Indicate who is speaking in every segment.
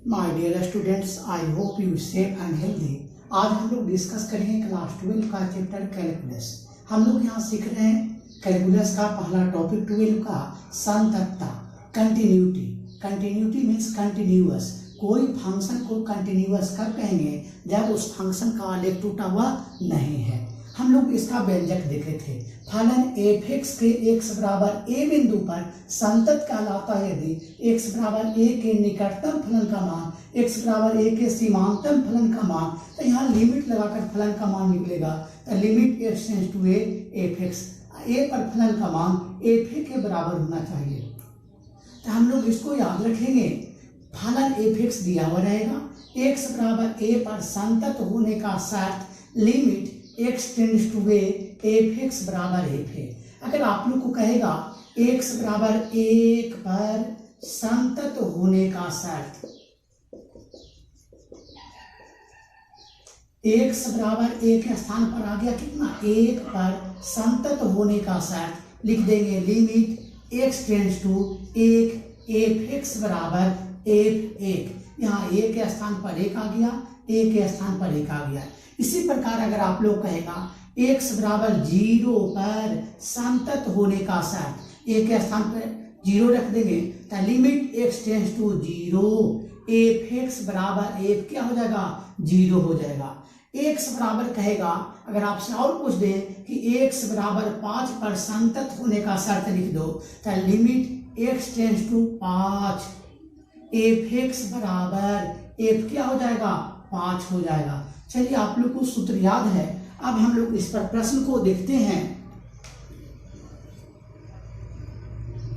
Speaker 1: My dear students, I hope you safe and healthy. आज हम लोग डिस्कस करेंगे क्लास 12 का चैप्टर कैलकुलस। हम लोग यहाँ सीख रहे हैं कैलकुलस का पहला टॉपिक 12 का संततता, कंटिन्यूटी। Continuity means continuous. कोई फंक्शन को कंटिन्यूअस कब कहेंगे? जब उस फंक्शन का आलेख टूटा हुआ नहीं है। हम लोग इसका व्यंजक देखे थे। फलन f(x) के x बराबर a बिंदु पर संतत कहलाता है यदि x बराबर a के निकटतम फलन का मान x बराबर a के सीमांतम फलन का मान, तो यहाँ लिमिट लगाकर फलन का मान निकलेगा। तो limit x tends to a f(x), a पर फलन का मान f(a) के बराबर होना चाहिए। तो हम लोग इसको याद रखेंगे। फलन f(x) दिया हुआ रहेगा, x बराबर a पर संतत होने का शर्त limit x tends to a f(x) बराबर f(a). अगर आप लोग को कहेगा x बराबर 1 पर संतत होने का शर्त, x बराबर 1 के स्थान पर आ गया कितना? 1 पर संतत होने का शर्त लिख देंगे limit x tends to 1 f(x) बराबर f(1). यहाँ a के स्थान पर 1 आ गया, a के स्थान पर 1 आ गया। इसी प्रकार अगर आप लोग कहेगा x बराबर 0 पर संतत होने का शर्त, a के स्थान पर 0 रख देंगे तो limit x tends to 0 f(x) बराबर f क्या हो जाएगा? 0 हो जाएगा। x बराबर कहेगा, अगर आपसे और पूछ दे कि x बराबर 5 पर संतत होने का शर्त लिख दो तो limit x tends to 5 f(x) बराबर f क्या हो जाएगा? 5 हो जाएगा। चलिए, आप लोग को सूत्र याद है। अब हम लोग इस पर प्रश्न को देखते हैं।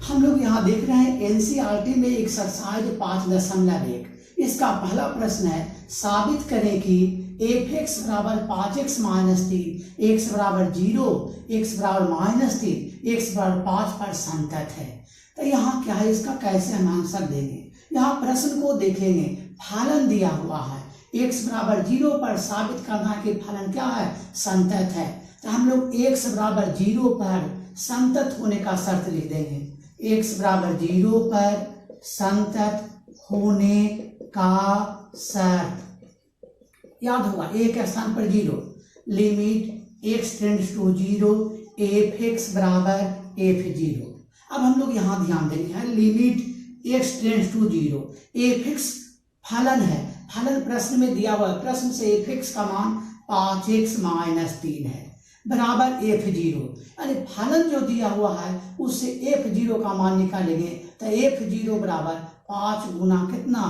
Speaker 1: हम लोग यहाँ देख रहे हैं एनसीईआरटी में एक्सरसाइज 5.1। इसका पहला प्रश्न है, साबित करें कि f(x) बराबर 5x माइनस 3, x बराबर 0, x बराबर माइनस 3, x बराबर 5 पर संतत है। तो यहाँ क्या है, इसका कैसे हम आंसर देंगे? यहाँ प्रश्न को देखेंगे। फलन दिया हुआ है, x बराबर 0 पर साबित करना है कि फलन क्या है? संतत है। तो हम लोग x बराबर 0 पर संतत होने का शर्त लिख देंगे। x बराबर 0 पर संतत होने का शर्त याद होगा, a के स्थान पर 0, limit x tends to 0 f(x) बराबर f(0). अब हम लोग यहाँ ध्यान देंगे, limit x tends to 0 f(x) फलन है। फलन प्रश्न में दिया हुआ है। प्रश्न से f(x) का मान 5x माइनस 3 है बराबर f(0). यानी फलन जो दिया हुआ है उससे f(0) का मान निकालेंगे तो f(0) बराबर 5 गुना कितना?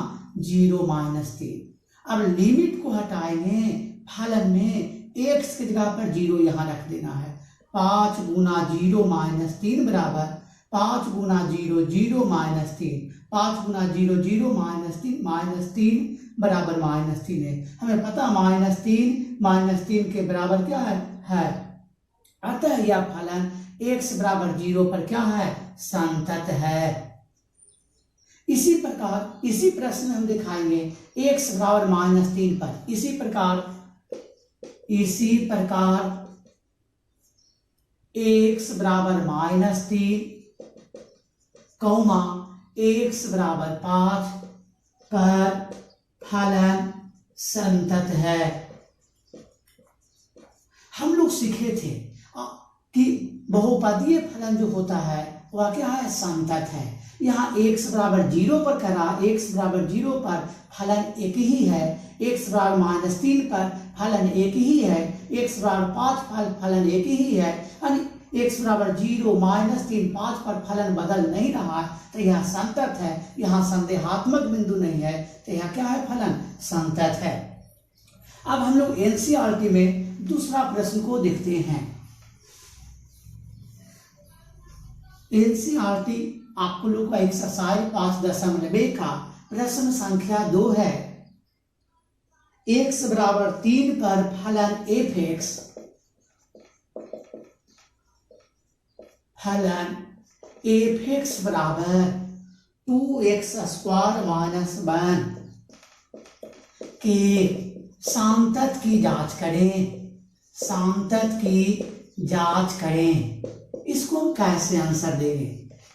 Speaker 1: 0 माइनस 3। अब लिमिट को हटाएंगे, फलन में x की जगह पर 0 यहाँ रख देना है। 5 गुना 0 माइनस 3 बराबर 5 गुना 0 0 माइनस 3, 5 गुना 0 0 माइनस 3 बराबर -3 है। हमें पता -3 के बराबर क्या है? अतः यह फलन x बराबर 0 पर क्या है? संतत है। इसी प्रकार इसी प्रश्न में हम दिखाएंगे x बराबर -3 पर। इसी प्रकार x बराबर -3 कौमा x बराबर 5 पर फलन संतत है। हम लोग सीखे थे कि बहुपदीय फलन जो होता है वह क्या है? संतत है। यहाँ x बराबर 0 पर करा, x बराबर 0 पर फलन एक ही है, x बराबर -3 पर फलन एक ही है, x बराबर 5 पर फलन एक ही है। यानी x बराबर 0 -3 5 पर फलन बदल नहीं रहा है, तो यह संतत है। यहाँ संदेहात्मक बिंदु नहीं है, तो यह क्या है? फलन संतत है। अब हम लोग एनसीईआरटी में दूसरा प्रश्न को देखते हैं। एनसीईआरटी आपको लोग का एक्सरसाइज 5.1 का प्रश्न संख्या 2 है। x बराबर 3 पर फलन f(x) बराबर 2x² माइनस 1 के सांतत की जांच करें। इसको हम कैसे आंसर देंगे?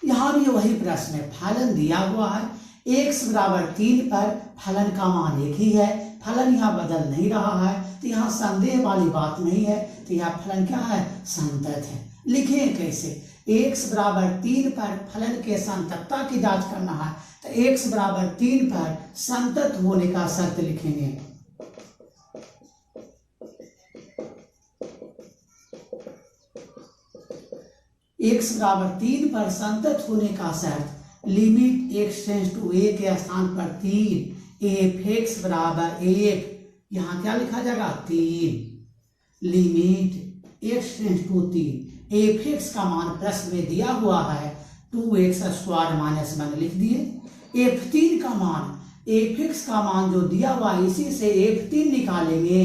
Speaker 1: यहाँ भी वही प्रश्न है। फलन दिया हुआ है, x बराबर 3 पर फलन का मान एक ही है, फलन यहाँ बदल नहीं रहा है, तो यहाँ संदेह वाली बात नहीं है, तो यहाँ फलन क्या है, संतत है। लिखें कैसे, x बराबर 3 पर फलन के संततता की जांच करना है, तो x बराबर 3 पर संतत होने का शर्त लिखेंगे। x बराबर 3 पर संतत होने का शर्त, limit x tends to a के स्थान पर 3, f(x) बराबर 1, यहाँ क्या लिखा जाएगा 3, limit x tends to 3, f(x) का मान प्रश्न में दिया हुआ है 2x² - 1 लिख दिए। f3 का मान, f(x) का मान जो दिया हुआ है इसी से f3 निकालेंगे,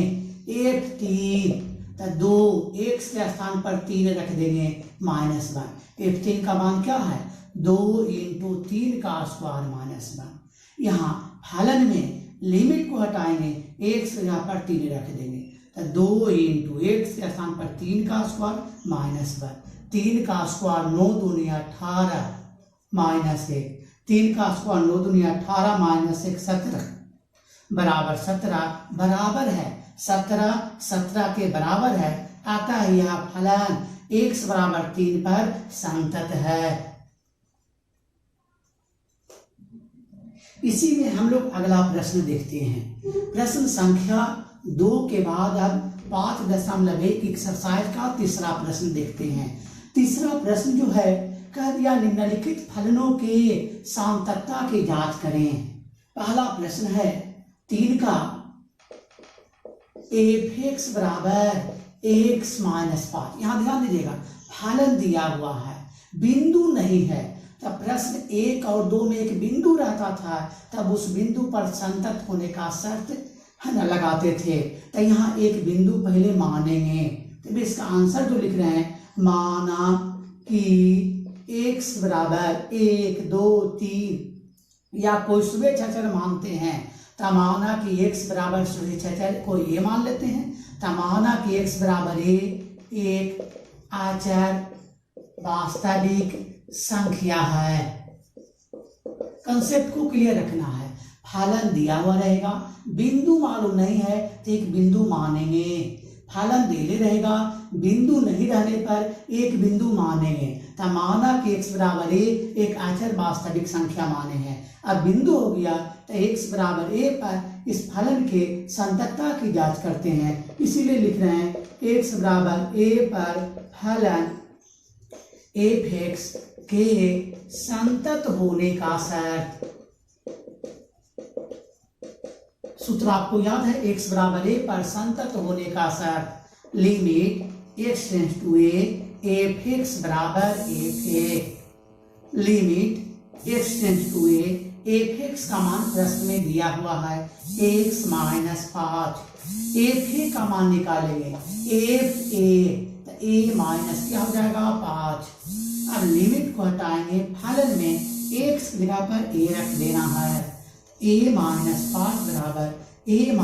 Speaker 1: f3 तो 2x के स्थान पर 3 रख देंगे -1, f3 का मान क्या है 2 × 3 का स्क्वायर -1। यहाँ फलन में लिमिट को हटाएंगे, x यहाँ पर 3 रख देंगे, तो 2 × x के स्थान पर 3 का स्क्वायर -1, 3 का स्क्वायर 9 दूनी 18 -1, 3 का स्क्वायर 9 दूनी 18 -1 17 बराबर 17 बराबर है 17 के बराबर है, अतः यह फलन x बराबर 3 पर संतत है। इसी में हम लोग अगला प्रश्न देखते हैं। प्रश्न संख्या 2 के बाद अब 5.1 एक्सरसाइज का तीसरा प्रश्न देखते हैं। तीसरा प्रश्न जो है कह दिया निम्नलिखित फलनों के संततता की जांच करें। पहला प्रश्न है 3 का f(x) बराबर x - 5। यहाँ ध्यान दीजिएगा फलन दिया हुआ है, बिंदु नहीं है, तब प्रश्न 1 और 2 में एक बिंदु रहता था, तब उस बिंदु पर संतत होने का शर्त है ना लगाते थे, तो यहाँ एक बिंदु पहले मानेंगे। तो इसका आंसर जो लिख रहे हैं, माना कि x बराबर 1 2 3 या कोई शुभेच्छाचर मानते हैं, तो माना कि x बराबर शुभेच्छाचर को ये मान लेते हैं, तो माना कि x बराबर एक अचर वास्तविक संख्या है। कंसेप्ट को क्लियर रखना है, फलन दिया हुआ रहेगा, बिंदु मालूम नहीं है तो एक बिंदु मानेंगे, फलन दिले रहेगा, बिंदु नहीं रहने पर एक बिंदु मानेंगे, तो माना कि x बराबर एक अचर वास्तविक संख्या माने हैं। अब बिंदु हो गया तो x बराबर a पर इस फलन के संततता की जांच करते हैं, इसीलिए लिख रहे हैं x बराबर a पर फलन f(x) के संतत होने का शर्त। सूत्र आपको याद है, x बराबर a पर संतत होने का शर्त, limit x tends to a, f(x) बराबर f(a), limit x tends to a, f(x) का मान प्रश्न में दिया हुआ है x - 5, f(a) का मान निकालेंगे, f(a) तो a माइनस क्या हो जाएगा 5। अब लिमिट को हटाएंगे, फलन में x की जगह पर a रख देना है, a - 5 बराबर a -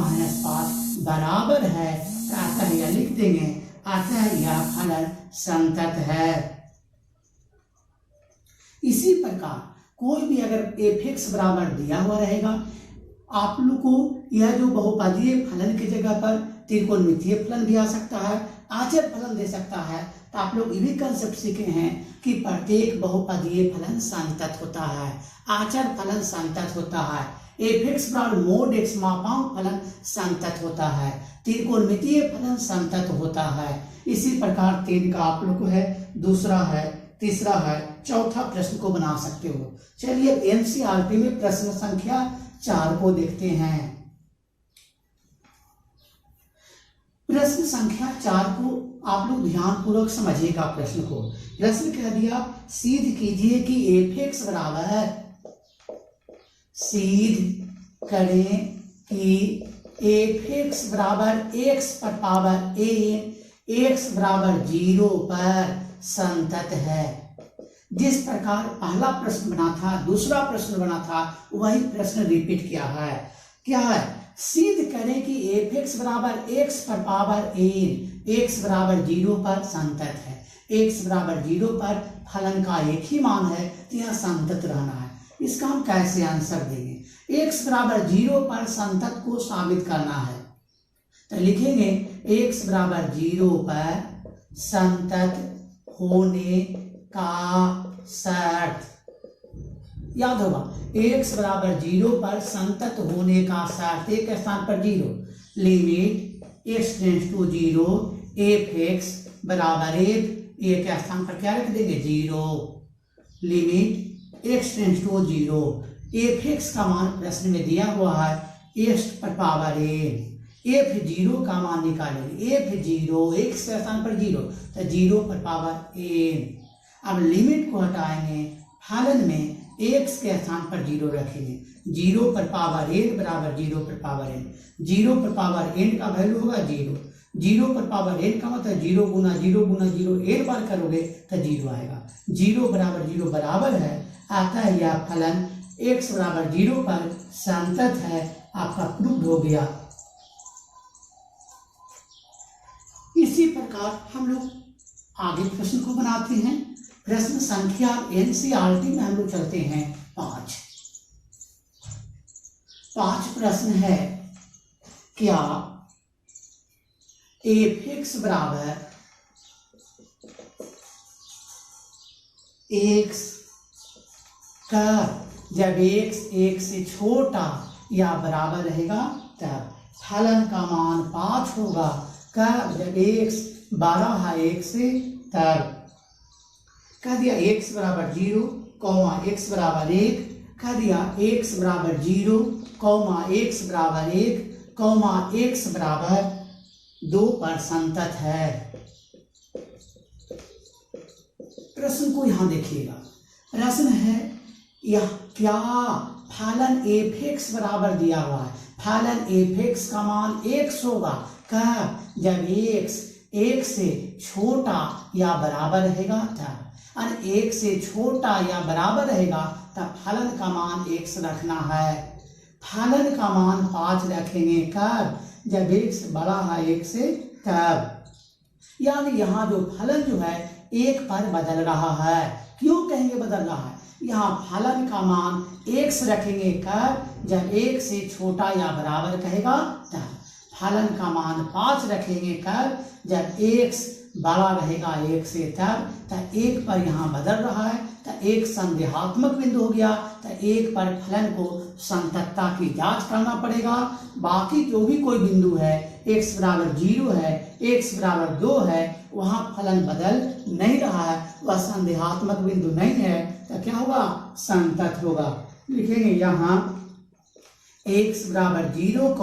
Speaker 1: 5 बराबर है, अतः यह लिख देंगे, अतः यह फलन संतत है। इसी प्रकार कोई भी अगर f(x) बराबर दिया हुआ रहेगा, आप लोग को यह जो बहुपदीय फलन की जगह पर त्रिकोणमितीय फलन भी आ सकता है, आचर फलन दे सकता है, तो आप लोग ये भी कंसेप्ट सीखे हैं कि प्रत्येक बहुपदीय फलन संतत होता है, आचर फलन संतत होता है, f(x) बराबर mod x मापांक फलन संतत होता है, त्रिकोणमितीय फलन संतत होता है। इसी प्रकार 3 का आप लोग को है, दूसरा है, तीसरा है, चौथा प्रश्न को बना सकते हो। चलिए एनसीईआरटी में प्रश्न संख्या 4 को देखते हैं। प्रश्न संख्या 4 को आप लोग ध्यान पूर्वक समझिएगा। प्रश्न को प्रश्न कह दिया, सिद्ध कीजिए कि f(x) बराबर है, सिद्ध करें कि f(x) बराबर x पर पावर a, x बराबर 0 पर संतत है। जिस प्रकार पहला प्रश्न बना था, दूसरा प्रश्न बना था, वही प्रश्न रिपीट किया है। क्या है, सिद्ध करें कि f(x) बराबर x पर पावर n, x बराबर 0 पर संतत है। x बराबर 0 पर फलन का एक ही मान है, तो यह संतत रहना है। इसका हम कैसे आंसर देंगे? x बराबर 0 पर संतत को साबित करना है, तो लिखेंगे x बराबर 0 पर संतत होने का शर्त। याद होगा x बराबर 0 पर संतत होने का शर्त, एक स्थान पर 0, limit x tends to 0 f(x) बराबर 1, एक स्थान पर क्या रख देंगे 0, limit x tends to 0 f(x) का मान प्रश्न में दिया हुआ है x पर पावर n, f0 का मान निकालेंगे, f0 x के स्थान पर 0, तो 0 पर पावर n। अब लिमिट को हटाएंगे, फलन में x के स्थान पर 0 रखेंगे, 0 पर पावर n बराबर 0 पर पावर n, 0 पर पावर n का वैल्यू होगा 0, 0 पर पावर n का मतलब 0 गुना 0 गुना 0 n बार करोगे तो 0 आएगा, 0 बराबर 0 बराबर है, अतः यह फलन x बराबर 0 पर संतत है, आपका प्रूव हो गया। इसी प्रकार हम लोग आगे प्रश्न को बनाते हैं। प्रश्न संख्या एनसीईआरटी में हम लोग चलते हैं 5 प्रश्न है, क्या f(x) बराबर x का जब x 1 से छोटा या बराबर रहेगा तब फलन का मान 5 होगा, कब जब x बड़ा है 1 से तब। कह दिया x बराबर 0, x बराबर 1, कह दिया x बराबर 0, x बराबर 1, x बराबर 2 पर संतत है। प्रश्न को यहां देखिएगा, प्रश्न है यह क्या फलन f(x) बराबर दिया हुआ है, फलन f(x) का मान x होगा, कब जब x 1 से छोटा या बराबर रहेगा तब, और 1 से छोटा या बराबर रहेगा तब फलन का मान x रखना है, फलन का मान 5 रखेंगे, कब जब x बड़ा है 1 से तब। यानी यहाँ जो फलन जो है 1 पर बदल रहा है, क्यों कहेंगे बदल रहा है, यहाँ फलन का मान x रखेंगे, कब जब 1 से छोटा या बराबर कहेगा तब, फलन का मान 5 रखेंगे, कब जब x बड़ा रहेगा 1 से तब, तो 1 पर यहाँ बदल रहा है, तो 1 संदेहात्मक बिंदु हो गया, तो 1 पर फलन को संततता की जांच करना पड़ेगा। बाकी जो भी कोई बिंदु है x बराबर 0 है, x बराबर 2 है, वहाँ फलन बदल नहीं रहा है, वह संदेहात्मक बिंदु नहीं है, तो क्या होगा संतत होगा। लिखेंगे यहाँ x बराबर 0,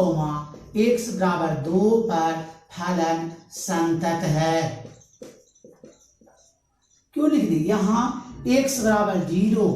Speaker 1: x बराबर 2 पर फलन संतत है। क्यों लिख दी, यहाँ x बराबर 0,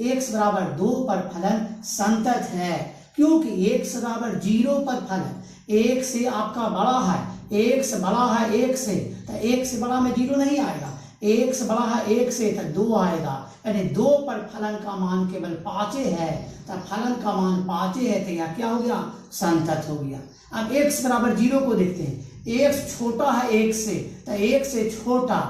Speaker 1: x बराबर 2 पर फलन संतत है, क्योंकि x बराबर 0 पर फलन 1 से आपका बड़ा है, 1 बड़ा है 1 से, तो 1 से बड़ा में 0 नहीं आएगा, 1 बड़ा है 1 से तो 2 आएगा, यानी 2 पर फलन का मान केवल 5 है, तो फलन का मान 5 है, तो यह क्या हो गया संतत हो गया। अब x बराबर 0 को देखते हैं, x छोटा है 1 से, तो 1 से छोटा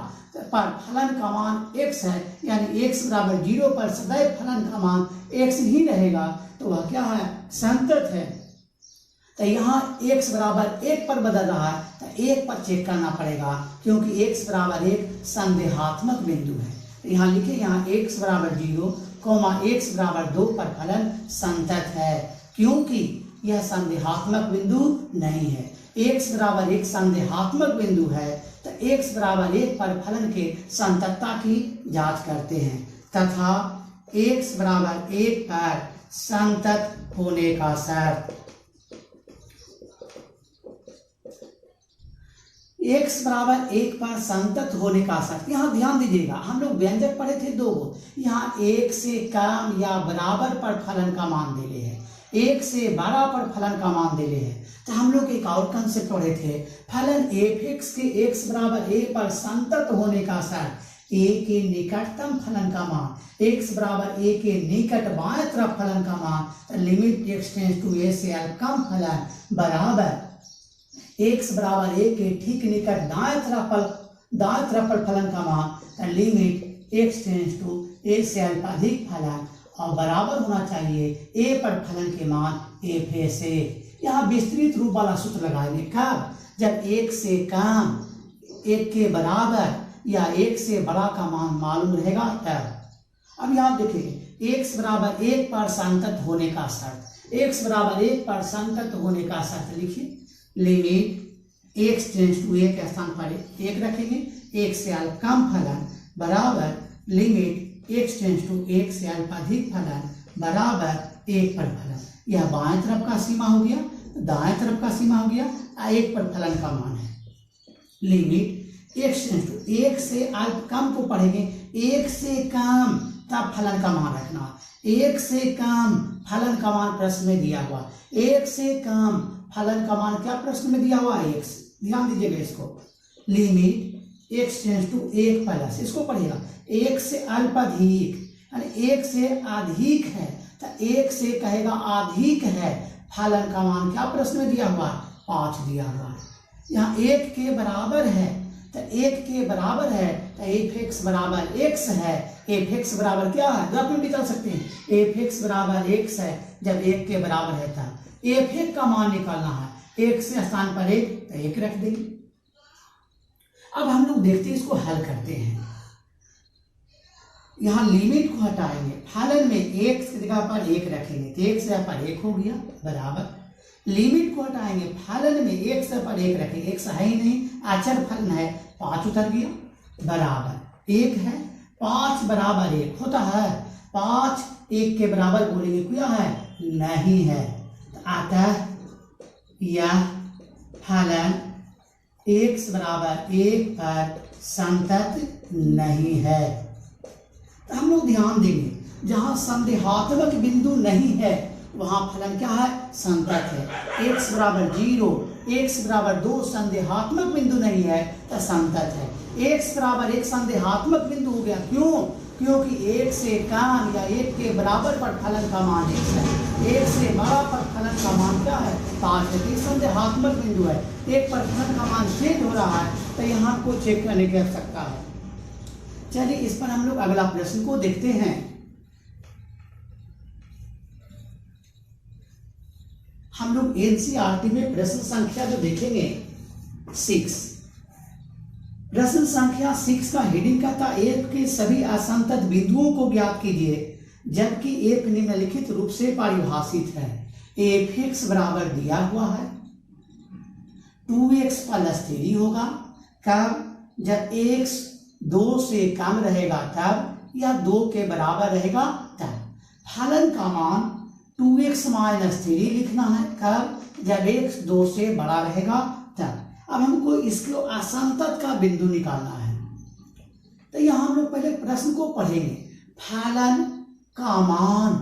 Speaker 1: पर फलन का मान x है, यानी x बराबर 0 पर सदैव फलन का मान x ही रहेगा, तो वह क्या है संतत है। तो यहाँ x बराबर 1 पर बदल रहा है, तो 1 पर चेक करना पड़ेगा, क्योंकि x बराबर 1 संदेहात्मक बिंदु है। तो यहाँ लिखे यहाँ x बराबर 0, x बराबर 2 पर फलन संतत है, क्योंकि यह संदेहात्मक बिंदु नहीं है। x बराबर 1 संदेहात्मक बिंदु है, तो x बराबर 1 पर फलन के संततता की जांच करते हैं, तथा x बराबर 1 पर संतत होने का शर्त। x बराबर 1 पर संतत होने का शर्त, यहाँ ध्यान दीजिएगा, हम लोग व्यंजक पढ़े थे 2 गो, यहाँ 1 से कम या बराबर पर फलन का मान देले है, 1 से बड़ा पर फलन का मान देले है। तो हम लोग एक और कंसेप्ट पढ़े थे, फलन f(x) के x बराबर a पर संतत होने का शर्त, a के निकटतम फलन का मान, x बराबर a के निकट बाएं तरफ फलन का मान, limit x tends to a से कम फलन बराबर x बराबर a के ठीक निकट दाएं तरफ पर फलन का मान, limit x tends to a से अधिक फलन, और बराबर होना चाहिए ए पर फलन के मान एफ ए से। यहाँ विस्तृत रूप वाला सूत्र लगाएंगे कब, जब एक से कम, एक के बराबर या एक से बड़ा का मान मालूम रहेगा तब। अब यहाँ देखिए x बराबर 1 पर संतत होने का शर्त, x बराबर 1 पर संतत होने का शर्त लिखिए, लिमिट x टेंड्स टू 1 के स्थान पर 1 रखेंगे, 1 से अल्प कम फलन बराबर लिमिट x टेंड्स टू 1 से अल्प अधिक फलन बराबर 1 पर फलन। यह बाएं तरफ का सीमा हो गया, दाएं तरफ का सीमा हो गया, 1 पर फलन का मान है। लिमिट x टेंड्स टू 1 से अल्प कम को पढ़ेंगे, 1 से कम तब फलन का मान रखना, 1 से कम फलन का मान प्रश्न में दिया हुआ, 1 से कम फलन का मान क्या प्रश्न में दिया हुआ है, x। ध्यान दीजिएगा इसको, limit x tends to 1 plus, इसको पढ़िएगा 1 से अल्प अधिक, यानी 1 से अधिक है तो 1 से कहेगा अधिक है, फलन का मान क्या प्रश्न में दिया हुआ है, 5 दिया हुआ है। यहाँ 1 के बराबर है तो 1 के बराबर है तो एफ एक्स बराबर x है, एफ एक्स बराबर क्या है, ग्राफ में भी चल सकते हैं, एफ एक्स बराबर x है, जब 1 के बराबर है तब एफ एक्स का मान निकालना है, 1 से स्थान पर 1 तो 1 रख देंगे। अब हम लोग देखते हैं इसको हल करते हैं। यहाँ लिमिट को हटाएंगे, फलन में x की जगह पर 1 रखेंगे तो 1 से जगह पर 1 हो गया बराबर, लिमिट को हटाएंगे, फलन में 1 से पर 1 रखेंगे, x है ही नहीं, अचर फलन है, 5 उतर गया बराबर 1 है, 5 बराबर 1 होता है, 5 1 के बराबर बोलेंगे क्या है, नहीं है, अतः यह फलन x बराबर 1 पर संतत नहीं है। तो हम लोग ध्यान देंगे, जहां संदेहात्मक बिंदु नहीं है वहां फलन क्या है, संतत है। x बराबर 0, x बराबर 2 संदेहात्मक बिंदु नहीं है तो संतत है। x बराबर 1 संदेहात्मक बिंदु हो गया, क्यों, क्योंकि 1 से कम या 1 के बराबर पर फलन का मान x है, 1 से बड़ा पर फलन का मान क्या है, 5 है, तो संदेहात्मक बिंदु है, 1 पर फलन का मान चेंज हो रहा है तो यहाँ को चेक करने की आवश्यकता है। चलिए इस पर हम लोग अगला प्रश्न को देखते हैं। हम लोग एनसीईआरटी में प्रश्न संख्या जो देखेंगे 6, प्रश्न संख्या 6 का हेडिंग कहता है एफ के सभी असंतत बिंदुओं को ज्ञात कीजिए जबकि एफ निम्नलिखित रूप से परिभाषित है। एफ एक्स बराबर दिया हुआ है, 2x प्लस 3 होगा कब, जब x 2 से कम रहेगा तब, या 2 के बराबर रहेगा तब। फलन का मान 2x माइनस 3 लिखना है कब, जब x 2 से बड़ा रहेगा तब। अब हमको इसको असंतत का बिंदु निकालना है, तो यहाँ हम लोग पहले प्रश्न को पढ़ेंगे। फलन का मान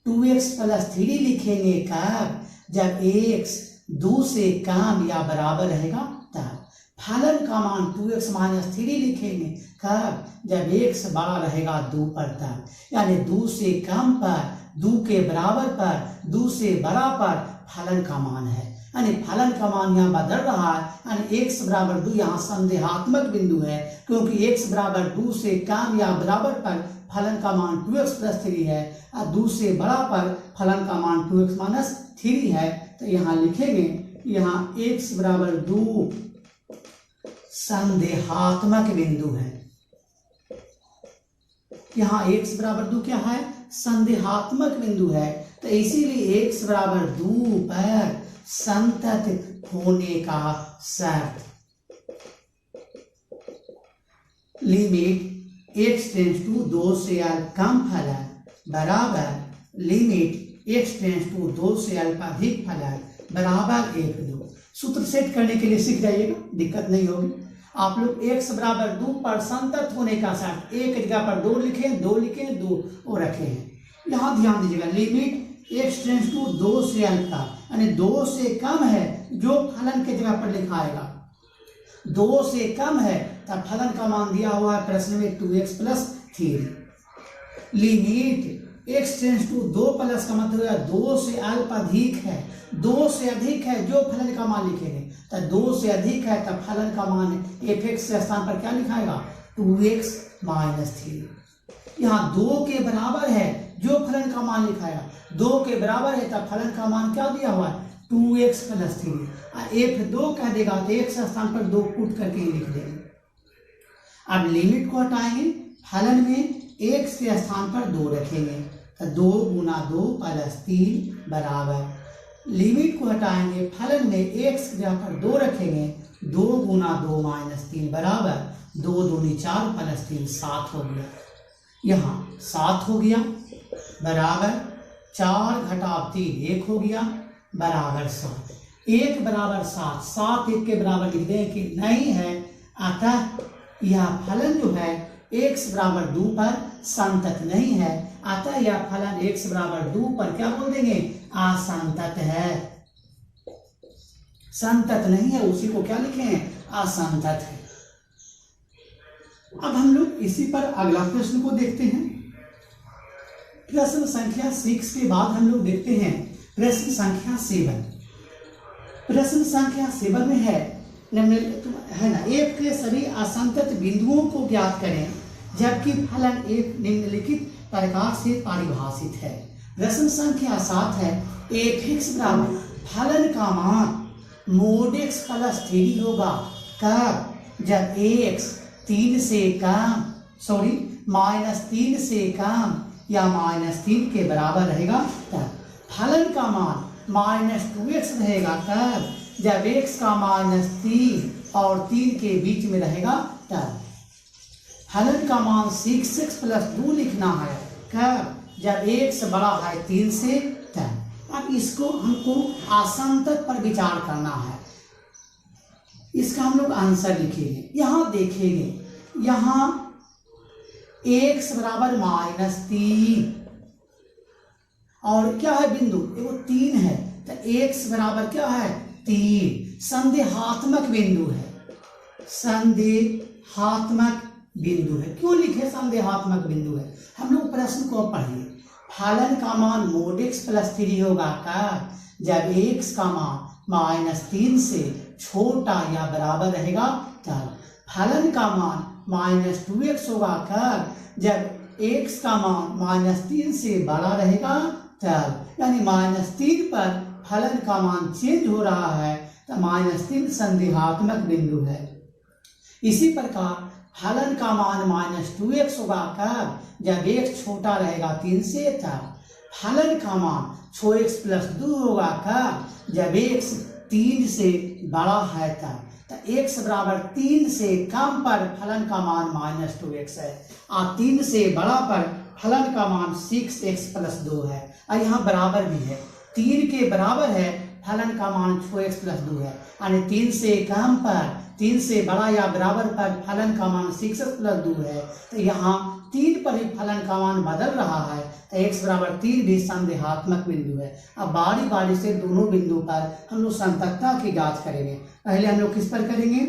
Speaker 1: 2x प्लस 3 लिखेंगे कब, जब x 2 से कम या बराबर रहेगा तब। फलन का मान 2x माइनस 3 लिखेंगे कब, जब x बड़ा रहेगा 2 पर तब, यानी 2 से कम पर, 2 के बराबर पर, 2 से बड़ा पर फलन का मान है, यानी फलन का मान यहाँ बदल रहा है, यानी x बराबर 2 यहाँ संदेहात्मक बिंदु है, क्योंकि x बराबर 2 से कम या बराबर पर फलन का मान 2x प्लस 3 है और 2 से बड़ा पर फलन का मान 2x माइनस 3 है। तो यहाँ लिखेंगे, यहाँ x बराबर 2 संदेहात्मक बिंदु है, यहाँ x बराबर 2 क्या है, संदेहात्मक बिंदु है, तो इसीलिए x बराबर 2 पर संतत होने का शर्त। लिमिट x टेंड्स टू 2 से अल्प कम फलन बराबर लिमिट x टेंड्स टू 2 से अल्प अधिक फलन बराबर 1 2। सूत्र सेट करने के लिए सीख जाइएगा, दिक्कत नहीं होगी। आप लोग x बराबर 2 पर संतत होने का शर्त, एक जगह पर 2 लिखें, 2 लिखें, 2 और रखे हैं। यहाँ ध्यान दीजिएगा, लिमिट x टेंड्स टू 2 से अल्प का, यानी 2 से कम है जो फलन के जगह पर लिखा आएगा, 2 से कम है तब फलन का मान दिया हुआ है प्रश्न में 2x plus 3। Limit x tends to 2 plus का मतलब है 2 से अल्प अधिक है, 2 से अधिक है जो फलन का मान लिखेंगे, तो 2 से अधिक है तब फलन का मान एफ एक्स के स्थान पर क्या लिखाएगा, 2x माइनस 3। यहाँ 2 के बराबर है जो फलन का मान लिखा है 2 के बराबर है तब फलन का मान क्या दिया हुआ है 2x + 3। f2 कह देगा तो x स्थान पर 2 पुट करके ही लिख देंगे। अब लिमिट को हटाएंगे, फलन में x के स्थान पर 2 रखेंगे तो 2 × 2 + 3 बराबर। लिमिट को हटाएंगे, फलन में x की जगह पर 2 रखेंगे 2 × 2 - 3 बराबर 2 दूनी 4 + 3 7 हो गया। यहाँ 7 हो गया बराबर 4 - 3 1 हो गया बराबर 7। 1 बराबर 7, 7 1 के बराबर लिख दें कि नहीं है, अतः यह फलन जो है x बराबर 2 पर संतत नहीं है, अतः यह फलन x बराबर 2 पर क्या बोल देंगे असंतत है। संतत नहीं है उसी को क्या लिखें असंतत है। अब हम लोग इसी पर अगला प्रश्न को देखते हैं। प्रश्न संख्या 6 के बाद हम लोग देखते हैं प्रश्न संख्या 7। प्रश्न संख्या 7 में है ना f के सभी असंतत बिंदुओं को ज्ञात करें जबकि फलन एक निम्नलिखित प्रकार से परिभाषित है। प्रश्न संख्या 7 है f(x) बराबर फलन का मान mod x + 3 होगा कब, जब x 3 से कम -3 से कम या -3 के बराबर रहेगा तब। फलन का मान -2x रहेगा तब, जब x का -3 और 3 के बीच में रहेगा तब। फलन का मान 6x + 2 लिखना है कब, जब x बड़ा है 3 से तब। अब इसको हमको असंतत पर विचार करना है, इसका हम लोग आंसर लिखेंगे। यहाँ देखेंगे, यहाँ x बराबर -3 और क्या है बिंदु वो 3 है तो x बराबर क्या है 3, संदेहात्मक बिंदु है, संदेहात्मक बिंदु है। क्यों लिखे संदेहात्मक बिंदु है, हम लोग प्रश्न को पढ़िए। फलन का मान mod x + 3 होगा कब, जब x का मान -3 से छोटा या बराबर रहेगा तब। फलन का मान -2x होगा कब, जब x का मान -3 से बड़ा रहेगा तब। यानी -3 पर फलन का मान चेंज हो रहा है तो -3 संदेहात्मक बिंदु है। इसी प्रकार फलन का मान -2x होगा कब, जब x छोटा रहेगा 3 से तब। फलन का मान 6x + 2 होगा कब, जब x 3 से बड़ा है तब। तो x बराबर 3 से कम पर फलन का मान -2x है और 3 से बड़ा पर फलन का मान 6x + 2 है और यहाँ बराबर भी है, 3 के बराबर है फलन का मान 6x + 2 है। यानी 3 से कम पर 3 से बड़ा या बराबर पर फलन का मान 6x + 2 है तो यहाँ 3 पर ही फलन का मान बदल रहा है तो x बराबर 3 भी संदेहात्मक बिंदु है। अब बारी बारी से दोनों बिंदु पर हम लोग संततता की जांच करेंगे। पहले हम लोग किस पर करेंगे,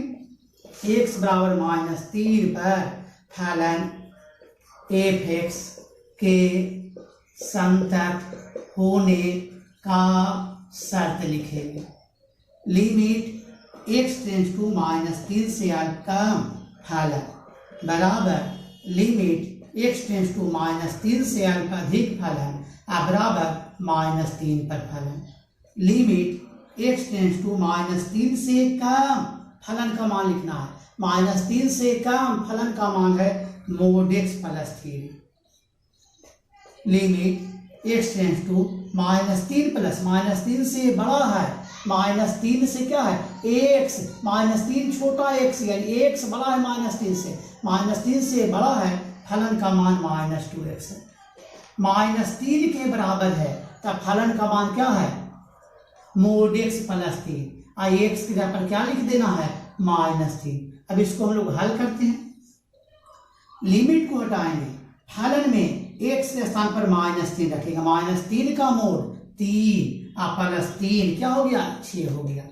Speaker 1: x बराबर -3 पर फलन f(x) के संतत होने का शर्त लिखेंगे। लिमिट x टेंड्स टू -3 से कम फलन बराबर लिमिट x टेंड्स टू -3 से अधिक फलन बराबर -3 पर फलन। लिमिट x टेंड्स टू -3 से कम फलन का मान लिखना है, -3 से कम फलन का मान है mod x + 3। Limit x tends to -3 plus -3 से बड़ा है, -3 से क्या है x, -3 छोटा x यानी x बड़ा है -3 से, -3 से बड़ा है फलन का मान -2x है। -3 के बराबर है तब फलन का मान क्या है mod x + 3 और x की जगह पर क्या लिख देना है -3। अब इसको हम लोग हल करते हैं, लिमिट को हटाएंगे, फलन में x के स्थान पर -3 रखेगा, -3 का मोड 3 और +3 क्या हो गया 6 हो गया।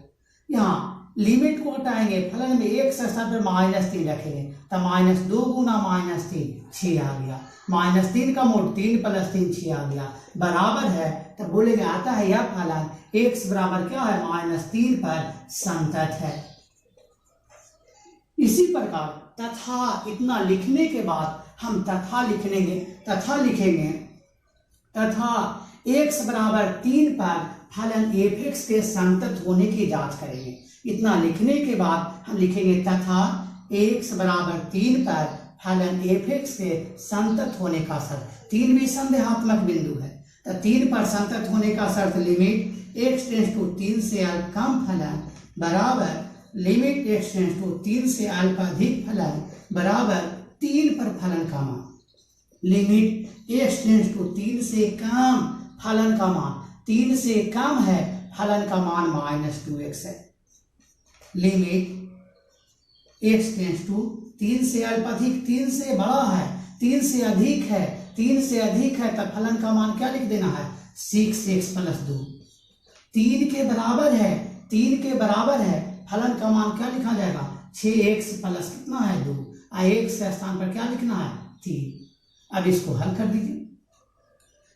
Speaker 1: यहाँ लिमिट को हटाएंगे, फलन में x के स्थान पर -3 रखेंगे तो -2 × -3 6 आ गया, -3 का मोड 3 + 3 6 आ गया बराबर है। तब बोलेंगे आता है यह फलन x बराबर क्या है -3 पर संतत है। इसी प्रकार तथा इतना लिखने के बाद हम तथा लिखेंगे तथा x बराबर 3 पर फलन f(x) के संतत होने की जांच करेंगे। इतना लिखने के बाद हम लिखेंगे तथा x बराबर 3 पर फलन f(x) के संतत होने का शर्त। 3 भी संदेहात्मक बिंदु है, तो 3 पर संतत होने का शर्त लिमिट x टेंस टू 3 से अल्प कम फलन बराबर लिमिट x टेंस टू 3 से अल्प अधिक फलन बराबर 3 पर फलन का मान। लिमिट x टेंस टू 3 से कम फलन का मान 3 से कम है, फलन का मान -2x है। लिमिट x टेंस टू 3 से अल्प अधिक 3 से बड़ा है, 3 से अधिक है, 3 से अधिक है, तब फलन का मान क्या लिख देना है 6x + 2। 3 के बराबर है, 3 के बराबर है, फलन का मान क्या लिखा जाएगा 6x प्लस कितना है 2। x के स्थान पर क्या लिखना है 3। अब इसको हल कर दीजिए।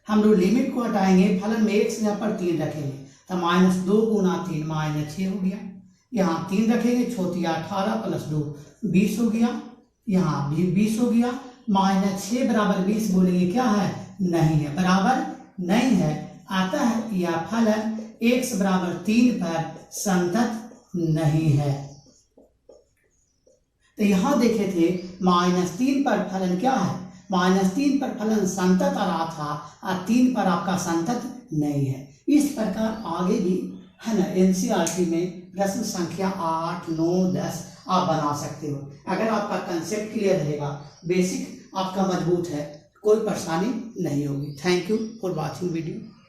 Speaker 1: हम लोग लिमिट को हटाएंगे, फलन में x यहाँ पर 3 रखेंगे तो -2 गुना 3 -6 हो गया। यहाँ 3 रखेंगे, छोटिया 18 + 2 20 हो गया, यहाँ भी 20 हो गया। -6 बराबर 20 बोलेंगे क्या है नहीं है, बराबर नहीं है। आता है यह फलन x बराबर 3 पर संतत नहीं है। तो यहां देखे थे -3 पर फलन क्या है, -3 पर फलन संतत आ रहा था और 3 पर आपका संतत नहीं है। इस प्रकार आगे भी है ना एनसीईआरटी में प्रश्न संख्या 8, 9, 10 आप बना सकते हो। अगर आपका कंसेप्ट क्लियर रहेगा, बेसिक आपका मजबूत है, कोई परेशानी नहीं होगी। Thank you for watching video.